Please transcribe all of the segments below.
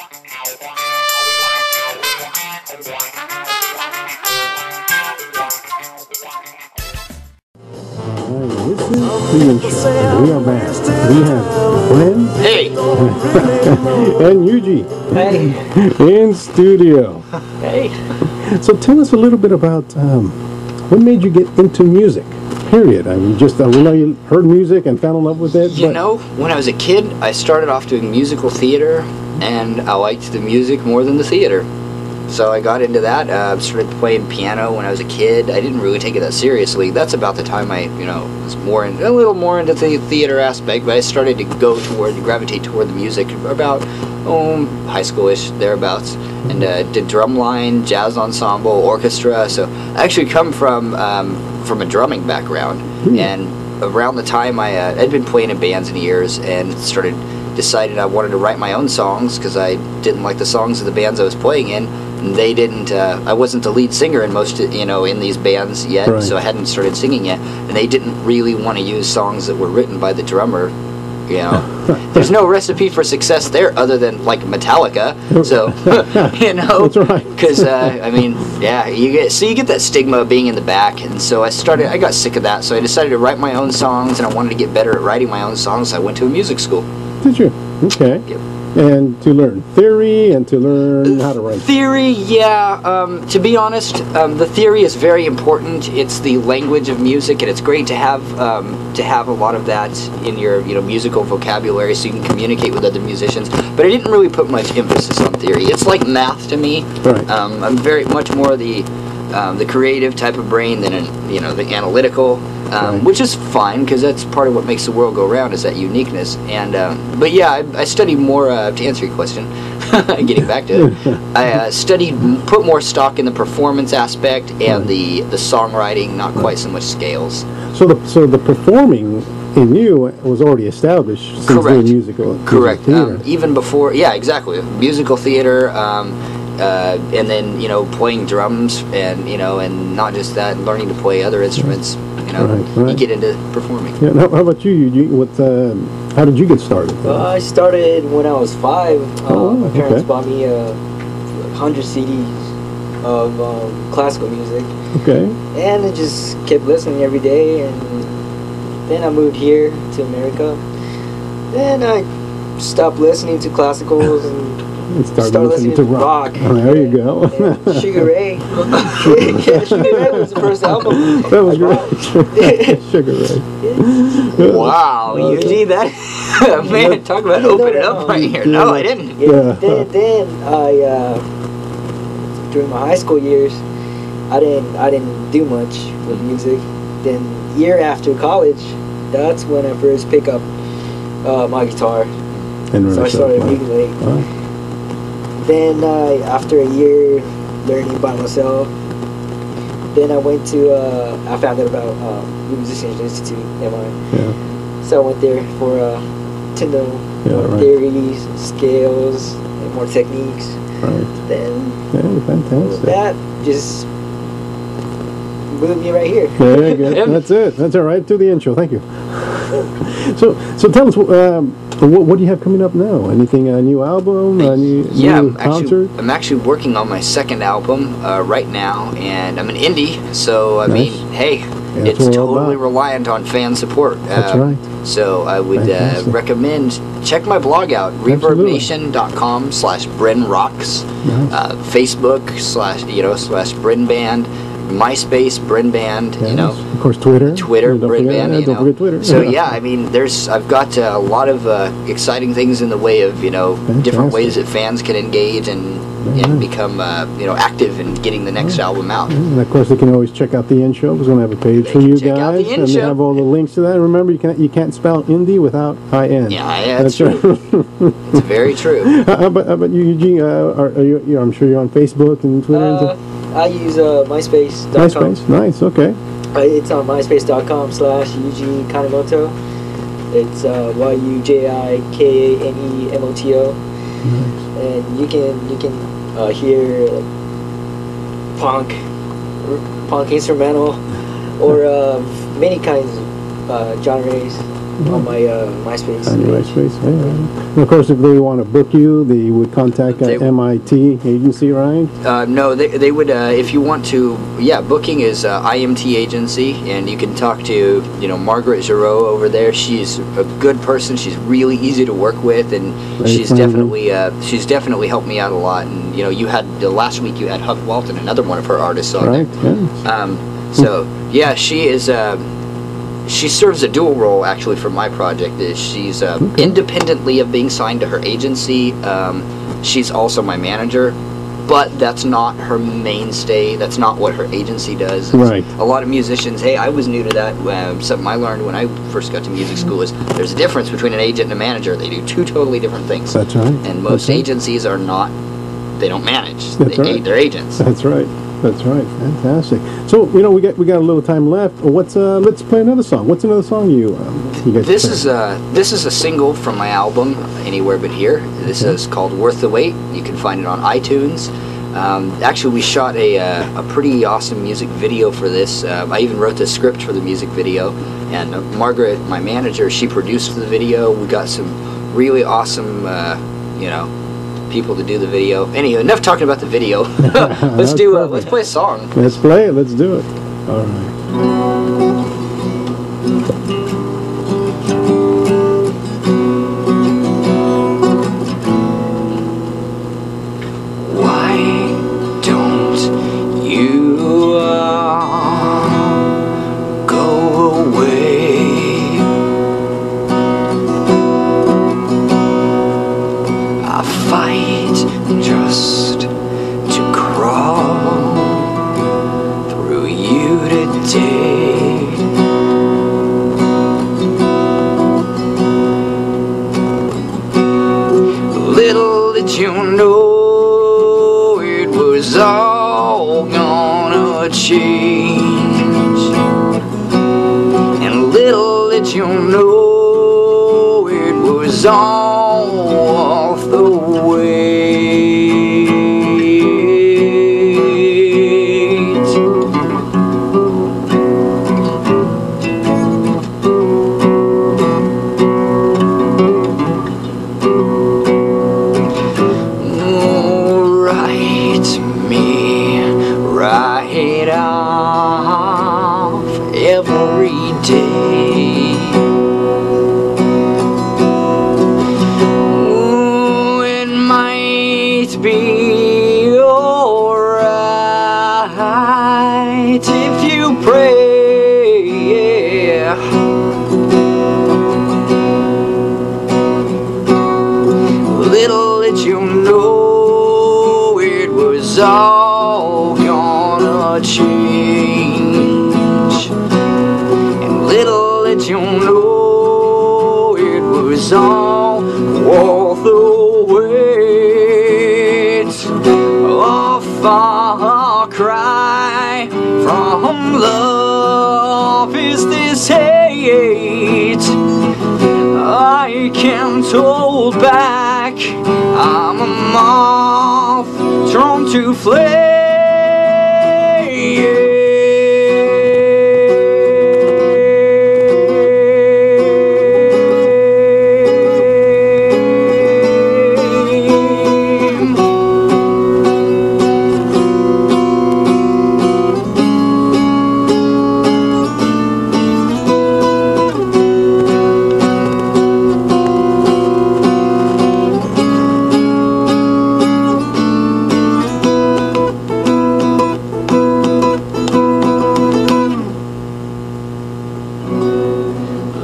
We are back. We have BREN. Hey. And Yuji. Hey. In studio. Hey. So tell us a little bit about what made you get into music. Period. I mean, just we know you heard music and fell in love with it. You know, when I was a kid, I started off doing musical theater, and I liked the music more than the theater. So I got into that. Started playing piano when I was a kid. I didn't really take it that seriously. That's about the time I, was a little more into the theater aspect. But I started to gravitate toward the music about high schoolish thereabouts, and did drumline, jazz ensemble, orchestra. So I actually come from a drumming background, and around the time I'd been playing in bands in years, and decided I wanted to write my own songs because I didn't like the songs of the bands I was playing in. And they didn't. I wasn't the lead singer in most, in these bands yet, right. So I hadn't started singing yet, and they didn't really want to use songs that were written by the drummer. There's no recipe for success there other than like Metallica. So, That's right. Because you get that stigma of being in the back, and so I got sick of that. So I decided to write my own songs, and I wanted to get better at writing my own songs. So I went to a music school. Did you? Okay. Yep. And to learn theory and to learn how to write. Theory, yeah. To be honest, the theory is very important. It's the language of music, and it's great to have a lot of that in your musical vocabulary, so you can communicate with other musicians. But I didn't really put much emphasis on theory. It's like math to me. Right. I'm very much more the creative type of brain than the analytical. Right. Which is fine, because that's part of what makes the world go round, is that uniqueness. And but yeah, I studied more to answer your question. Getting back to it, I put more stock in the performance aspect and the songwriting, not quite so much scales. So the performing in you was already established since doing musical. Correct. Theater. Even before, yeah, exactly. Musical theater. And then playing drums, and and not just that, learning to play other instruments. Right. You get into performing. Yeah. How about you? How did you get started? I started when I was 5. My parents bought me 100 CDs of classical music. Okay. And I just kept listening every day, and then I moved here to America. Then I stopped listening to classicals and started listening to rock. Oh, there you go. And Sugar Ray. Yeah, Sugar Ray was the first album. That was great. Sugar Ray. Wow, Yuji, that man, talk about opening up right here. No, I didn't. Yeah. Then I during my high school years, I didn't do much with music. Then year after college, that's when I first picked up my guitar. And so I started ukulele. Then after a year learning by myself, then I went to, I found out about Musicians Institute, MI. Yeah. So I went there for to know theories, scales, and more techniques. Right. Then fantastic. That just moved me right here. There you go. That's it. That's all right. To the intro. Thank you. So tell us, what do you have coming up now? Anything, a new album, a new concert? I'm actually working on my second album right now, and I'm an indie, so I mean, hey, it's totally reliant on fan support. That's right. So I would recommend, check my blog out, reverbnation.com/BRENRocks, Facebook / BREN Band, MySpace, BREN Band, Of course, Twitter, BREN Band, Don't forget Twitter. So yeah, I mean, I've got a lot of exciting things in the way of, different ways that fans can engage and become, active in getting the next album out. And of course, they can always check out the In Show. We're going to have a page for you guys, and they have all the links to that. Remember, you can't spell indie without IN. Yeah, that's true. It's very true. But you, Eugene, I'm sure you're on Facebook and Twitter. I use MySpace.com. MySpace, nice, okay. It's on MySpace.com/Yuji Kanemoto. It's YUJIKANEMOTO. Nice. And you can hear punk instrumental, or many kinds of genres. on my MySpace. On your MySpace, yeah. And of course, if they want to book you, they would contact MIT agency, right? No, they would, if you want to, booking is IMT agency, and you can talk to, Margaret Giroux over there. She's a good person. She's really easy to work with, and she's definitely helped me out a lot. And, you had, last week you had Huck Walton, another one of her artists on right, there. Yeah. She is, she serves a dual role actually for my project. She's independently of being signed to her agency. She's also my manager, but that's not her mainstay. That's not what her agency does. Right. A lot of musicians, hey, I was new to that. Something I learned when I first got to music school is there's a difference between an agent and a manager. They do two totally different things. That's right. And most agencies are not. They don't manage. They're agents. That's right. That's right. Fantastic. So we got a little time left. Let's play another song. What's another song you guys? This is a single from my album Anywhere But Here. This is called Worth the Wait. You can find it on iTunes. Actually, we shot a pretty awesome music video for this. I even wrote the script for the music video, and Margaret, my manager, she produced the video. We got some really awesome, people to do the video. Anyway, enough talking about the video. Let's play a song. Let's play it. Let's do it. All right. Why don't you go away? I fight just to crawl through you today. Little did you know it was all gonna change, and little did you know it was all off the way. Write me right off every day. It might be alright if you pray, yeah. Little did you know it was all gonna change, and little did you know it was all worth the wait. A far cry from love is this hate I can't hold back. I'm a moth drawn to flame.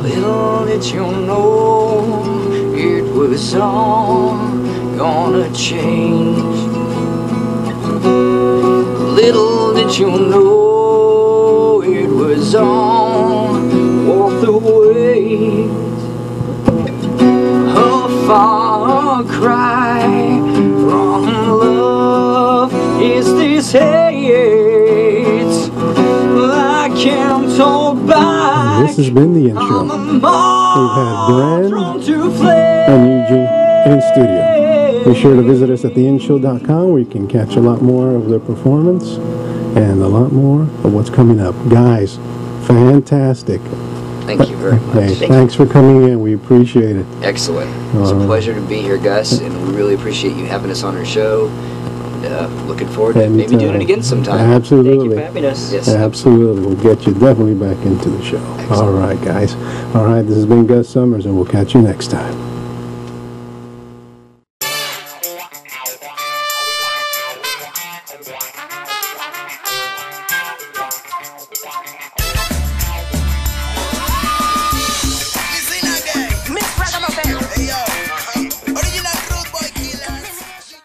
Little did you know it was all gonna change. Little did you know it was all worth the wait. A far cry from love is this hate I can't hold back. This has been the intro. We've had BREN and Yuji in studio. Be sure to visit us at theinshow.com where you can catch a lot more of their performance and a lot more of what's coming up. Guys, fantastic. Thank you very much. Hey, thanks for coming in. We appreciate it. Excellent. It's a pleasure to be here, Gus, and we really appreciate you having us on our show. Looking forward to maybe doing it again sometime. Absolutely. Thank you for having us. Yes. Absolutely. We'll get you definitely back into the show. Excellent. All right, guys. All right, this has been Gus Summers, and we'll catch you next time.